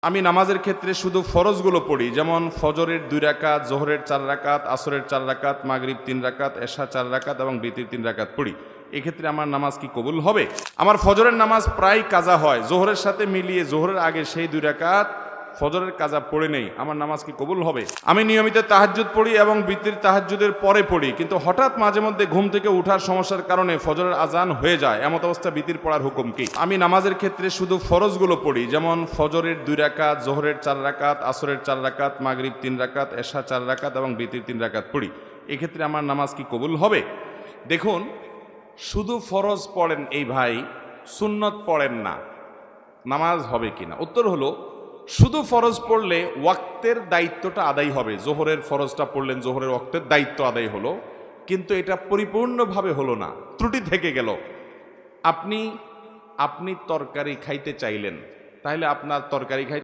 আমি নামাজের ক্ষেত্রে শুধু ফরজগুলো পড়ি, যেমন ফজরের 2 রাকাত, জোহরের 4 রাকাত, আসরের 4 রাকাত, মাগরিব 3 রাকাত, এশা 4 রাকাত এবং বিতির 3 রাকাত পড়ি। এক্ষেত্রে আমার নামাজ কি কবুল হবে? আমার ফজরের নামাজ প্রায় কাজা হয়, জোহরের সাথে মিলিয়ে জোহরের আগে সেই 2 রাকাত ফজরের কাজা পড়ে নেই, আমার নামাজ কি কবুল হবে? আমি নিয়মিত তাহাজ্জুদ পড়ি এবং বিতির তাহাজ্জুদের পরে পড়ি, কিন্তু হঠাৎ মাঝে মধ্যে ঘুম থেকে উঠার সমস্যার কারণে ফজরের আজান হয়ে যায়, এমত অবস্থা বিতির পড়ার হুকুম কি? আমি নামাজের ক্ষেত্রে শুধু ফরজগুলো পড়ি, যেমন ফজরের 2 রাকাত, জোহরের 4 রাকাত, আসরের 4 রাকাত, মাগরিব 3 রাকাত, এশা 4 রাকাত এবং বিতির 3 রাকাত পড়ি। এক্ষেত্রে আমার নামাজ কি কবুল হবে? দেখুন, শুধু ফরজ পড়েন এই ভাই, সুন্নত পড়েন না, নামাজ হবে কিনা? উত্তর হলো, শুধু ফরজ পড়লে ওয়াক্তের দায়িত্বটা আদায় হবে। জোহরের ফরজটা পড়লেন, জোহরের ওয়াক্তের দায়িত্ব আদায় হলো, কিন্তু এটা পরিপূর্ণভাবে হলো না, ত্রুটি থেকে গেল। আপনি তরকারি খাইতে চাইলেন, তাহলে আপনার তরকারি খাইতে